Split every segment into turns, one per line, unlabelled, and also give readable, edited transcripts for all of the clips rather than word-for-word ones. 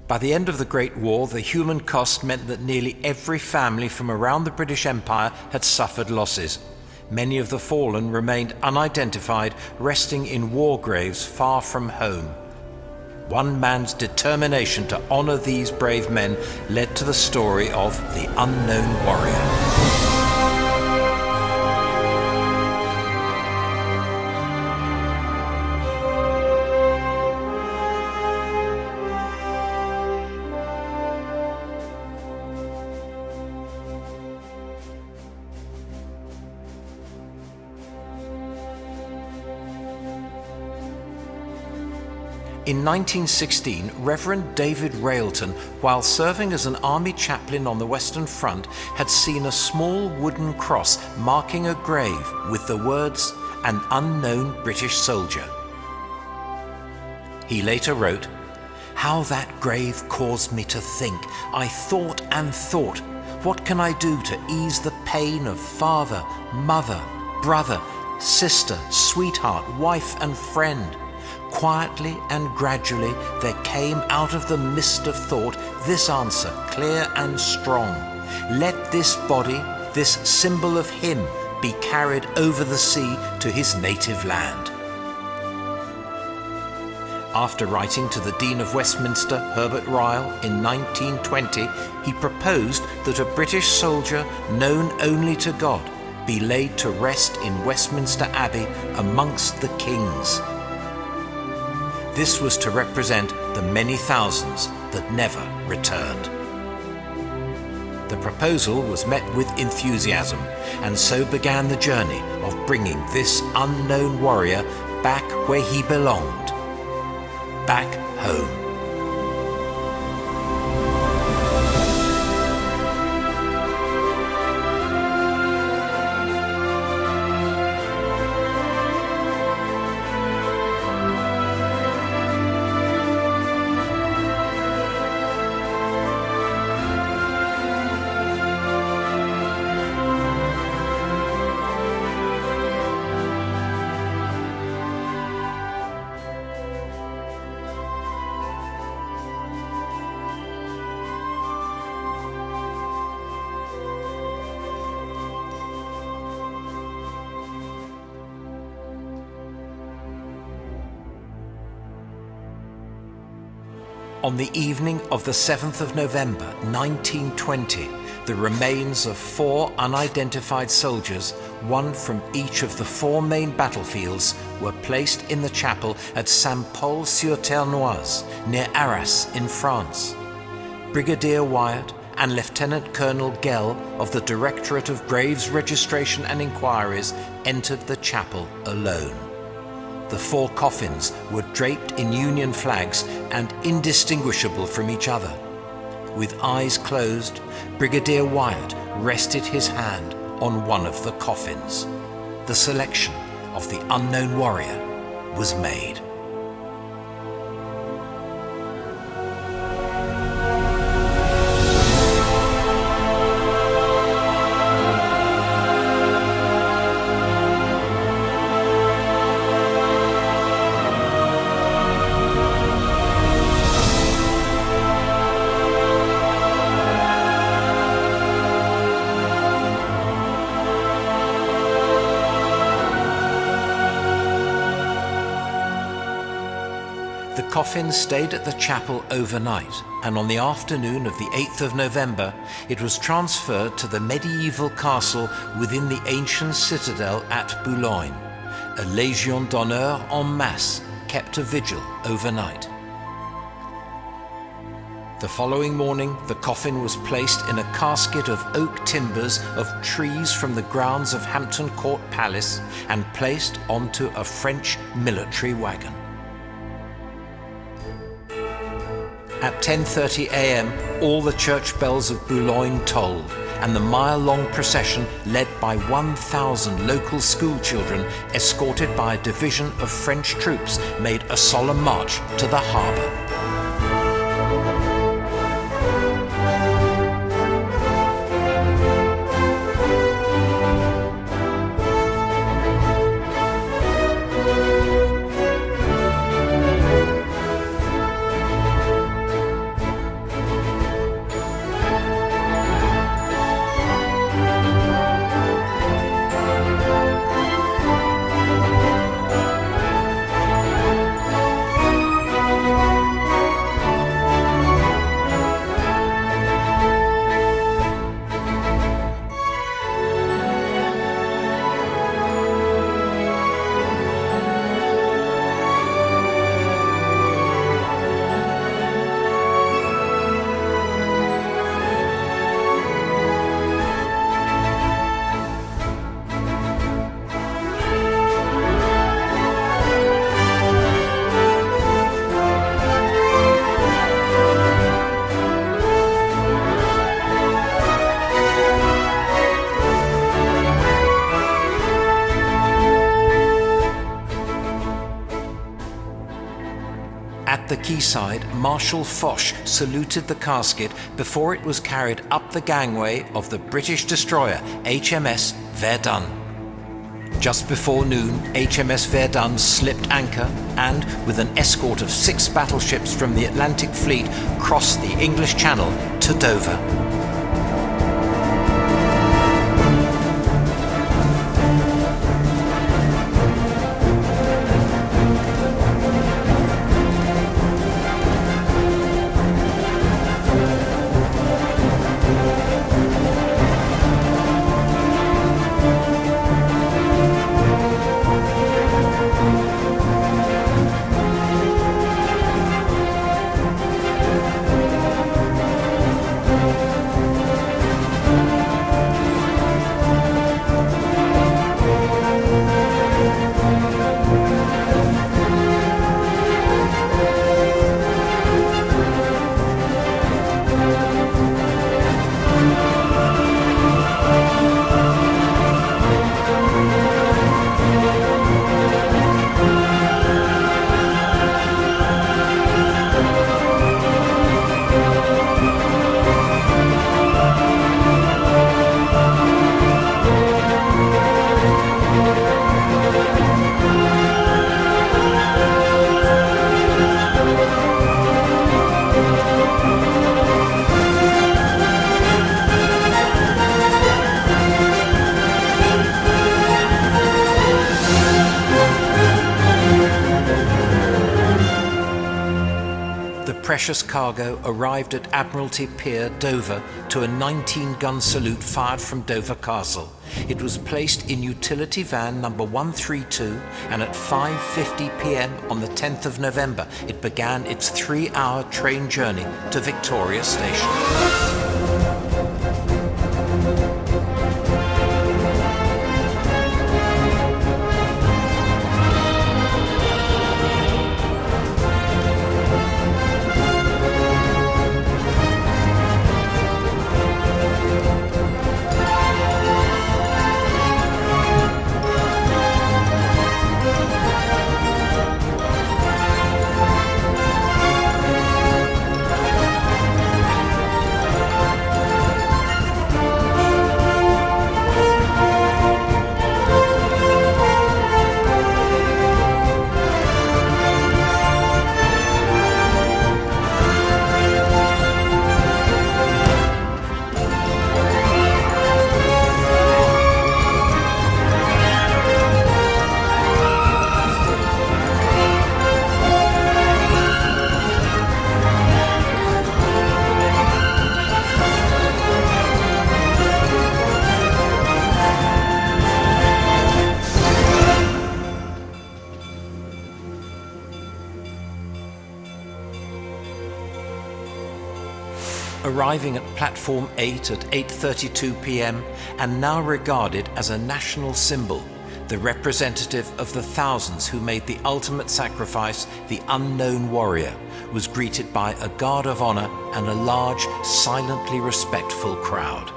By the end of the Great War, the human cost meant that nearly every family from around the British Empire had suffered losses. Many of the fallen remained unidentified, resting in war graves far from home. One man's determination to honor these brave men led to the story of the Unknown Warrior. In 1916, Reverend David Railton, while serving as an army chaplain on the Western Front, had seen a small wooden cross marking a grave with the words, "An unknown British soldier." He later wrote, "How that grave caused me to think. I thought and thought, what can I do to ease the pain of father, mother, brother, sister, sweetheart, wife and friend? Quietly and gradually there came out of the mist of thought this answer, clear and strong. Let this body, this symbol of him, be carried over the sea to his native land." After writing to the Dean of Westminster, Herbert Ryle, in 1920, he proposed that a British soldier known only to God be laid to rest in Westminster Abbey amongst the kings. This was to represent the many thousands that never returned. The proposal was met with enthusiasm, and so began the journey of bringing this unknown warrior back where he belonged, back home. On the evening of the 7th of November 1920, the remains of 4 unidentified soldiers, one from each of the 4 main battlefields, were placed in the chapel at Saint-Paul-sur-Ternoise, near Arras in France. Brigadier Wyatt and Lieutenant Colonel Gell of the Directorate of Graves Registration and Inquiries entered the chapel alone. The 4 coffins were draped in Union flags and indistinguishable from each other. With eyes closed, Brigadier Wyatt rested his hand on one of the coffins. The selection of the unknown warrior was made. The coffin stayed at the chapel overnight, and on the afternoon of the 8th of November, it was transferred to the medieval castle within the ancient citadel at Boulogne. A Légion d'honneur en masse kept a vigil overnight. The following morning, the coffin was placed in a casket of oak timbers of trees from the grounds of Hampton Court Palace and placed onto a French military wagon. At 10:30 a.m., all the church bells of Boulogne tolled, and the mile-long procession, led by 1,000 local schoolchildren, escorted by a division of French troops, made a solemn march to the harbour. quayside, Marshal Foch saluted the casket before it was carried up the gangway of the British destroyer HMS Verdun. Just before noon, HMS Verdun slipped anchor and, with an escort of 6 battleships from the Atlantic Fleet, crossed the English Channel to Dover. Precious cargo arrived at Admiralty Pier, Dover, to a 19-gun salute fired from Dover Castle. It was placed in utility van number 132, and at 5:50 p.m. on the 10th of November, it began its 3-hour train journey to Victoria Station. Arriving at Platform 8 at 8:32 p.m. and now regarded as a national symbol, the representative of the thousands who made the ultimate sacrifice, the unknown warrior, was greeted by a guard of honor and a large, silently respectful crowd.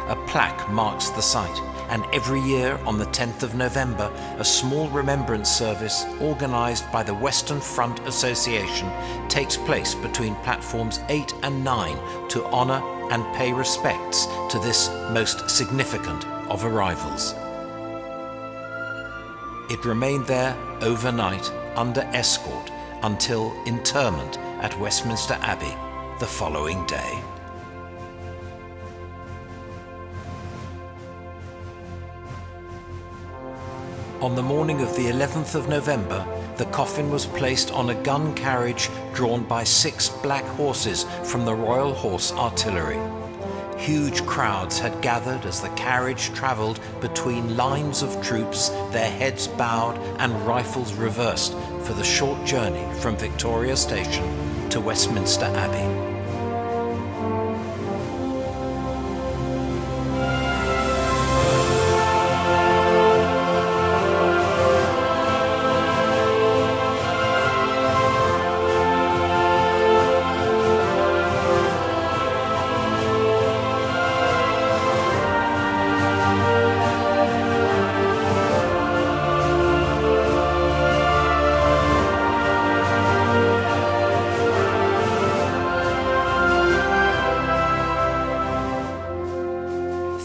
A plaque marks the site, and every year on the 10th of November, a small remembrance service organized by the Western Front Association takes place between platforms 8 and 9 to honor and pay respects to this most significant of arrivals. It remained there overnight under escort until interment at Westminster Abbey the following day. On the morning of the 11th of November, the coffin was placed on a gun carriage drawn by 6 black horses from the Royal Horse Artillery. Huge crowds had gathered as the carriage travelled between lines of troops, their heads bowed and rifles reversed, for the short journey from Victoria Station to Westminster Abbey.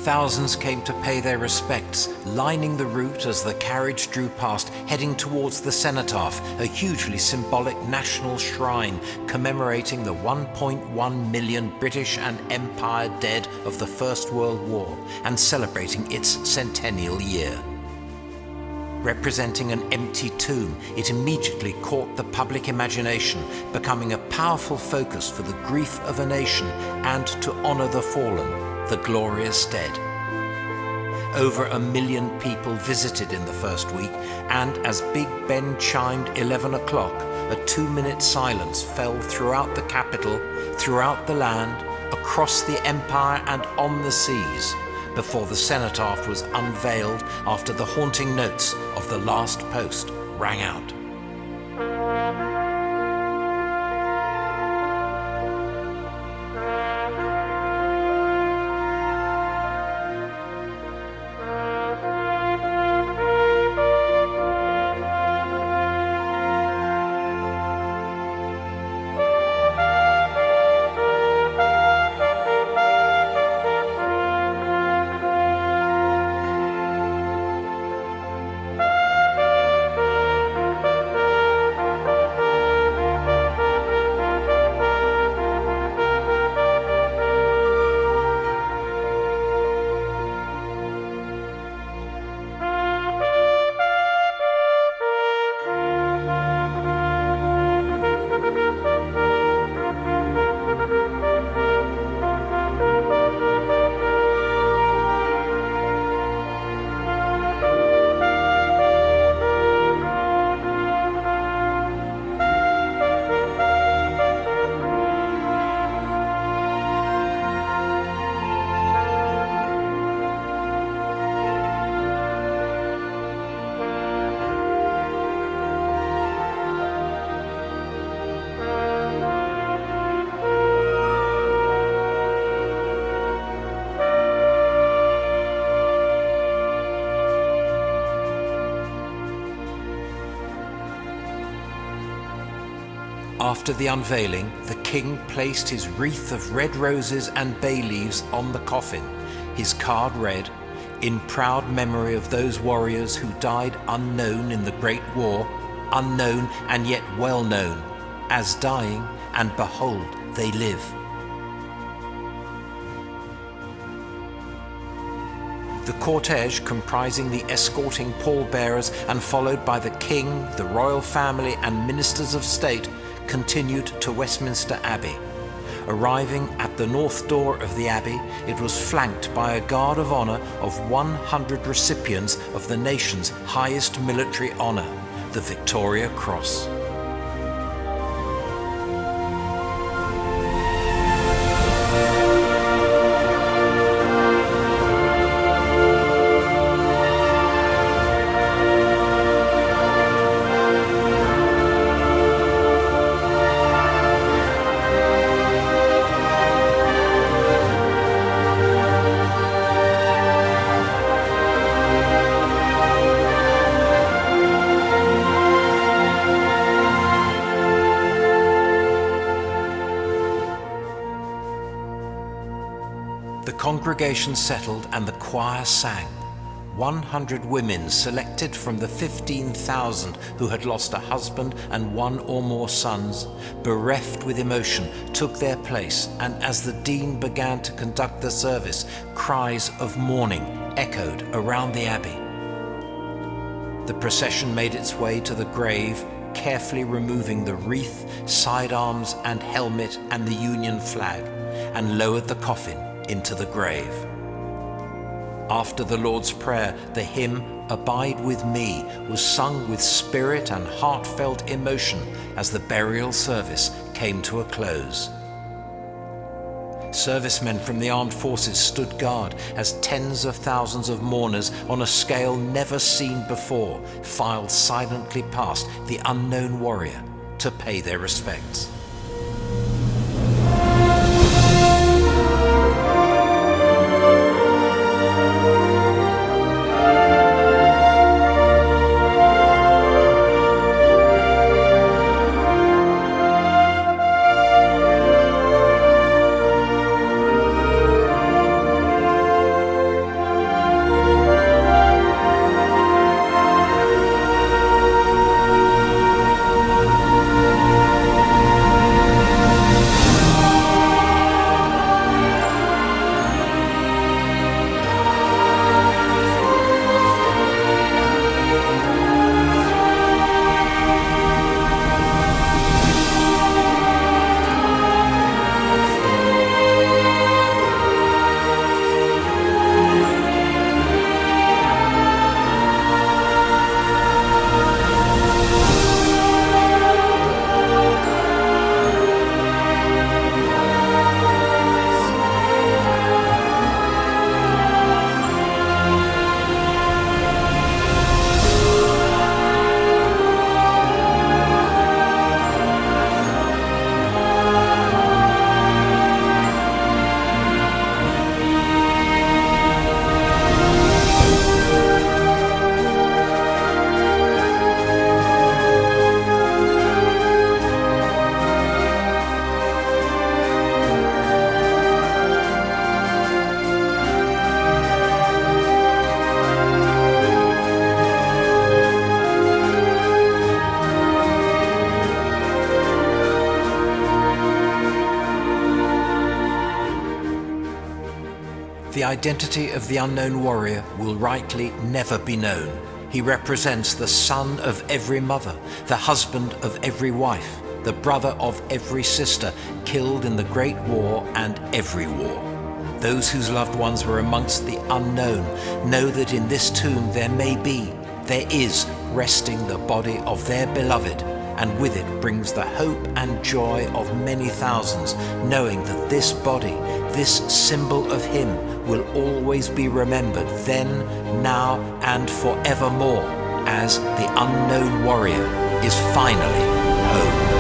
Thousands came to pay their respects, lining the route as the carriage drew past, heading towards the cenotaph, a hugely symbolic national shrine commemorating the 1.1 million British and Empire dead of the First World War and celebrating its centennial year. Representing an empty tomb, it immediately caught the public imagination, becoming a powerful focus for the grief of a nation and to honor the fallen, the glorious dead. Over 1 million people visited in the first week, and as Big Ben chimed 11 o'clock, a 2-minute silence fell throughout the capital, throughout the land, across the empire and on the seas, before the cenotaph was unveiled after the haunting notes of the last post rang out. After the unveiling, the king placed his wreath of red roses and bay leaves on the coffin. His card read, "In proud memory of those warriors who died unknown in the Great War, unknown and yet well known, as dying, and behold, they live." The cortege, comprising the escorting pallbearers and followed by the king, the royal family and ministers of state, continued to Westminster Abbey. Arriving at the north door of the Abbey, it was flanked by a guard of honor of 100 recipients of the nation's highest military honor, the Victoria Cross. The congregation settled and the choir sang. 100 women selected from the 15,000 who had lost a husband and one or more sons, bereft with emotion, took their place, and as the dean began to conduct the service, cries of mourning echoed around the abbey. The procession made its way to the grave, carefully removing the wreath, sidearms and helmet and the Union flag, and lowered the coffin into the grave. After the Lord's Prayer, the hymn "Abide with Me" was sung with spirit and heartfelt emotion as the burial service came to a close. Servicemen from the armed forces stood guard as tens of thousands of mourners on a scale never seen before filed silently past the unknown warrior to pay their respects. the identity of the unknown warrior will rightly never be known. He represents the son of every mother, the husband of every wife, the brother of every sister killed in the Great War and every war. Those whose loved ones were amongst the unknown know that in this tomb there is resting the body of their beloved, and with it brings the hope and joy of many thousands, knowing that this body, this symbol of him, will always be remembered then, now, and forevermore, as the unknown warrior is finally home.